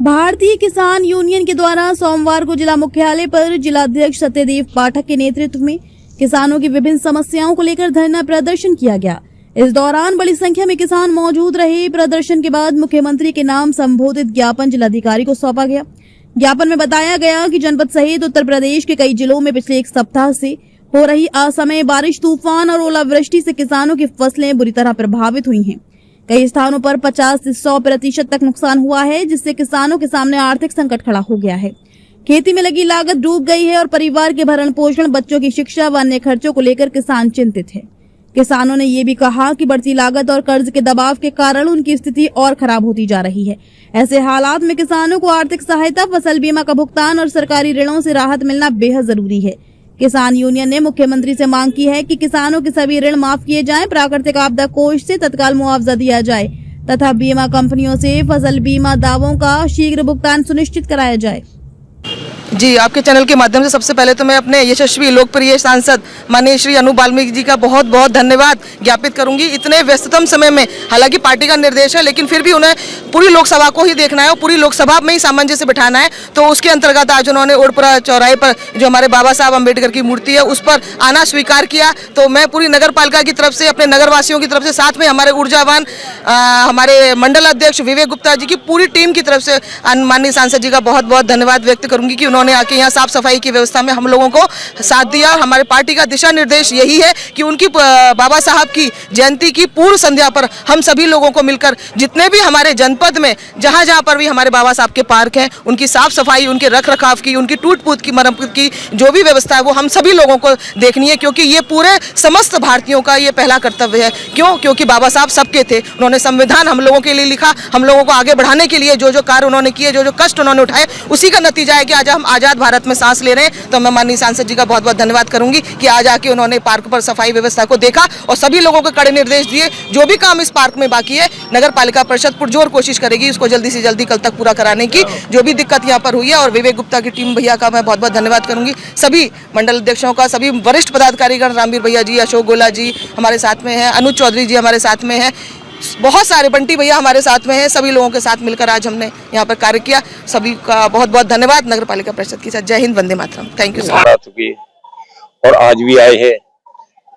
भारतीय किसान यूनियन के द्वारा सोमवार को जिला मुख्यालय पर जिलाध्यक्ष सत्यदेव पाठक के नेतृत्व में किसानों की विभिन्न समस्याओं को लेकर धरना प्रदर्शन किया गया। इस दौरान बड़ी संख्या में किसान मौजूद रहे। प्रदर्शन के बाद मुख्यमंत्री के नाम संबोधित ज्ञापन जिलाधिकारी को सौंपा गया। ज्ञापन में बताया गया कि जनपद सहित उत्तर प्रदेश के कई जिलों में पिछले एक सप्ताह से हो रही असमय बारिश, तूफान और ओलावृष्टि से किसानों की फसलें बुरी तरह प्रभावित हुई हैं। कई स्थानों पर 50 से 100% तक नुकसान हुआ है, जिससे किसानों के सामने आर्थिक संकट खड़ा हो गया है। खेती में लगी लागत डूब गई है और परिवार के भरण पोषण, बच्चों की शिक्षा व अन्य खर्चों को लेकर किसान चिंतित है। किसानों ने ये भी कहा कि बढ़ती लागत और कर्ज के दबाव के कारण उनकी स्थिति और खराब होती जा रही है। ऐसे हालात में किसानों को आर्थिक सहायता, फसल बीमा का भुगतान और सरकारी ऋणों से राहत मिलना बेहद जरूरी है। किसान यूनियन ने मुख्यमंत्री से मांग की है कि किसानों के सभी ऋण माफ किए जाएं, प्राकृतिक आपदा कोष से तत्काल मुआवजा दिया जाए तथा बीमा कंपनियों से फसल बीमा दावों का शीघ्र भुगतान सुनिश्चित कराया जाए। जी, आपके चैनल के माध्यम से सबसे पहले तो मैं अपने यशस्वी लोकप्रिय सांसद माननीय श्री अनूप वाल्मीकि जी का बहुत बहुत धन्यवाद ज्ञापित करूंगी। इतने व्यस्ततम समय में, हालांकि पार्टी का निर्देश है, लेकिन फिर भी उन्हें पूरी लोकसभा को ही देखना है और पूरी लोकसभा में ही सामंजस्य बिठाना है। तो उसके अंतर्गत आज उन्होंने ओडपुरा चौराहे पर जो हमारे बाबा साहब अम्बेडकर की मूर्ति है उस पर आना स्वीकार किया। तो मैं पूरी नगर पालिका की तरफ से, अपने नगरवासियों की तरफ से, साथ में हमारे ऊर्जावान हमारे मंडल अध्यक्ष विवेक गुप्ता जी की पूरी टीम की तरफ से माननीय सांसद जी का बहुत बहुत धन्यवाद व्यक्त करूंगी कि उन्होंने आके यहाँ साफ सफाई की व्यवस्था में हम लोगों को साथ दिया। और हमारे पार्टी का दिशा निर्देश यही है कि उनकी बाबा साहब की जयंती की पूर्व संध्या पर हम सभी लोगों को मिलकर जितने भी हमारे जनपद में जहाँ जहाँ पर भी हमारे बाबा साहब के पार्क हैं, उनकी साफ सफाई, उनके रख रखाव की, उनकी टूट फूट की, मरम्मत की जो भी व्यवस्था है वो हम सभी लोगों को देखनी है, क्योंकि ये पूरे समस्त भारतीयों का ये पहला कर्तव्य है। क्योंकि बाबा साहब सबके थे। उन्होंने संविधान हम लोगों के लिए लिखा, हम लोगों को आगे बढ़ाने के लिए जो जो कार्य उन्होंने किए, जो जो कष्ट उन्होंने उठाए, उसी का नतीजा है कि आज हम आजाद भारत में सांस ले रहे हैं। तो मैं माननीय सांसद जी का बहुत बहुत धन्यवाद करूंगी कि आज आके उन्होंने पार्क पर सफाई व्यवस्था को देखा और सभी लोगों को कड़े निर्देश दिए। जो भी काम इस पार्क में बाकी है, नगर पालिका परिषद पुरजोर कोशिश करेगी उसको जल्दी से जल्दी कल तक पूरा कराने की। जो भी दिक्कत यहाँ पर हुई है, और विवेक गुप्ता की टीम भैया का मैं बहुत बहुत धन्यवाद करूंगी, सभी मंडल अध्यक्षों का, सभी वरिष्ठ पदाधिकारीगण, रामवीर भैया जी, अशोक गोला जी हमारे साथ में हैं, अनुज चौधरी जी हमारे साथ में हैं, बहुत सारे बंटी भैया हमारे साथ में हैं। सभी लोगों के साथ मिलकर आज हमने यहाँ पर कार्य किया। सभी का बहुत बहुत धन्यवाद नगर पालिका परिषद के साथ। जय हिंद, वंदे मातरम। Thank you sir. और आज भी आए हैं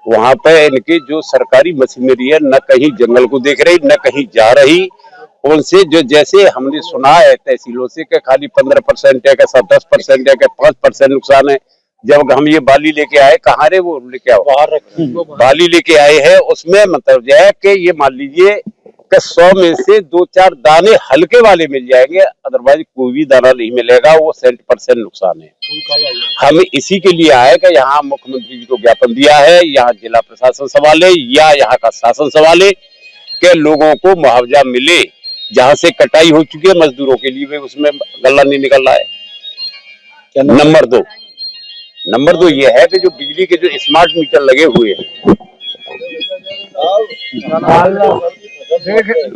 वहाँ पे, इनकी जो सरकारी मशीनरी है न कहीं जंगल को देख रही, न कहीं जा रही। उनसे जो जैसे हमने सुना है तहसीलों से कि खाली 15% है, कि 10% है, कि 5% नुकसान है। जब हम ये बाली लेके आए, कहाँ रे वो लेके आओ, बाली लेके आए हैं, उसमें मतलब जो है कि ये मान लीजिए कि 100 में से 2-4 दाने हल्के वाले मिल जाएंगे, अदरवाइज कोई भी दाना नहीं मिलेगा। वो 100% नुकसान है। हम इसी के लिए आए कि यहाँ मुख्यमंत्री जी को ज्ञापन दिया है, यहाँ जिला प्रशासन संभाले या यहाँ का शासन संभाले कि लोगों को मुआवजा मिले। जहाँ से कटाई हो चुकी है मजदूरों के लिए, उसमें गल्ला नहीं निकल रहा है। नंबर दो ये है कि जो बिजली के जो स्मार्ट मीटर लगे हुए हैं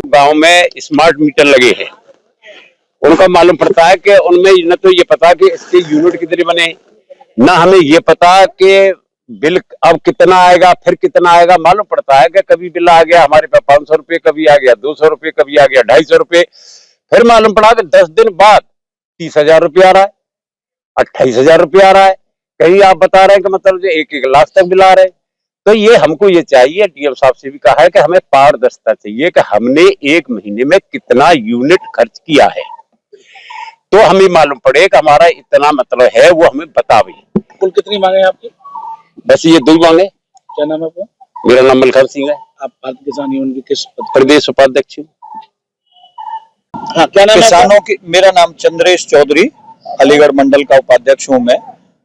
गांव में, स्मार्ट मीटर लगे हैं, उनका मालूम पड़ता है कि उनमें न तो ये पता कि इसके यूनिट कितने बने, ना हमें ये पता कि बिल अब कितना आएगा, फिर कितना आएगा। मालूम पड़ता है कि कभी बिल आ गया हमारे पास 500 रुपये, कभी आ गया 200 रुपये, कभी आ गया 250 रुपये। फिर मालूम पड़ा कि 10 दिन बाद 30,000 रुपये आ रहा है, 28,000 रुपये आ रहा है। कहीं आप बता रहे हैं कि मतलब 1-1 लाख तक बिल आ रहे हैं। तो ये हमको ये चाहिए, डीएम साहब से भी कहा है कि हमें पारदर्शिता चाहिए कि हमने 1 महीने में कितना यूनिट खर्च किया है, तो हमें मालूम पड़े कि हमारा इतना मतलब है, वो हमें बतावे। कुल कितनी मांगे आपकी? बस ये 2 मांगे। क्या नाम है आपका? मेरा नाम मलखान सिंह है। आप भारतीय किसान यूनियन के किस प्रदेश उपाध्यक्ष हूँ। हाँ, क्या नाम किसानों की? मेरा नाम चंद्रेश चौधरी, अलीगढ़ मंडल का उपाध्यक्ष हूँ मैं।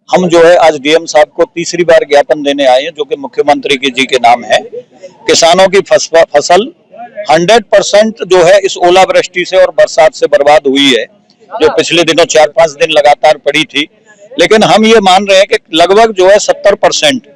हम जो है आज डीएम साहब को तीसरी बार ज्ञापन देने आए हैं, जो कि मुख्यमंत्री जी के नाम है। किसानों की फसल 100% जो है इस ओलावृष्टि से और बरसात से बर्बाद हुई है, जो पिछले दिनों 4-5 दिन लगातार पड़ी थी। लेकिन हम ये मान रहे हैं कि लगभग जो है 70%,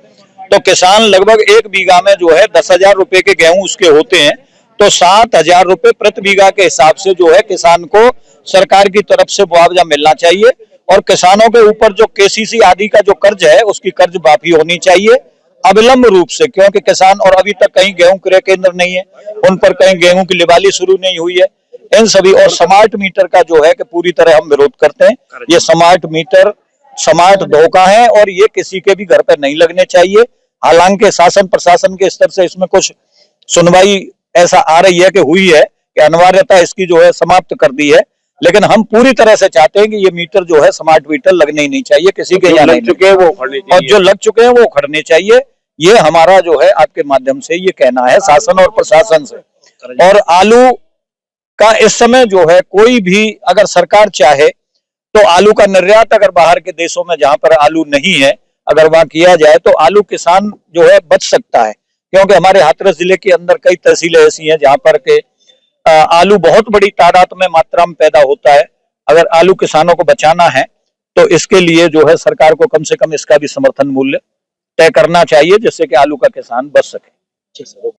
तो किसान लगभग 1 बीघा में जो है 10,000 रुपए के गेहूं उसके होते हैं, तो 7,000 रुपए प्रति बीघा के हिसाब से जो है किसान को सरकार की तरफ से मुआवजा मिलना चाहिए। और किसानों के ऊपर जो केसीसी आदि का जो कर्ज है उसकी कर्ज माफी होनी चाहिए अविलंब रूप से, क्योंकि किसान और अभी तक कहीं गेहूं क्रय केंद्र नहीं है, उन पर कहीं गेहूं की लिवाली शुरू नहीं हुई है। इन सभी और स्मार्ट मीटर का जो है कि पूरी तरह हम विरोध करते हैं। ये स्मार्ट मीटर स्मार्ट धोखा है और ये किसी के भी घर पे नहीं लगने चाहिए। हालांकि शासन प्रशासन के स्तर से इसमें कुछ सुनवाई ऐसा आ रही है कि हुई है कि अनिवार्यता इसकी जो है समाप्त कर दी है, लेकिन हम पूरी तरह से चाहते हैं कि ये मीटर जो है स्मार्ट मीटर लगने ही नहीं चाहिए, किसी के यहाँ लग चुके हैं वो उखड़ने चाहिए, और जो लग चुके हैं वो उखड़ने चाहिए। ये हमारा जो है आपके माध्यम से ये कहना है शासन और प्रशासन से। और आलू का इस समय जो है कोई भी अगर सरकार चाहे तो आलू का निर्यात अगर बाहर के देशों में जहां पर आलू नहीं है अगर वहां किया जाए तो आलू किसान जो है बच सकता है, क्योंकि हमारे हाथरस जिले के अंदर कई तहसीलें ऐसी हैं जहां पर के आलू बहुत बड़ी तादाद में मात्रा में पैदा होता है। अगर आलू किसानों को बचाना है तो इसके लिए जो है सरकार को कम से कम इसका भी समर्थन मूल्य तय करना चाहिए जिससे कि आलू का किसान बच सके।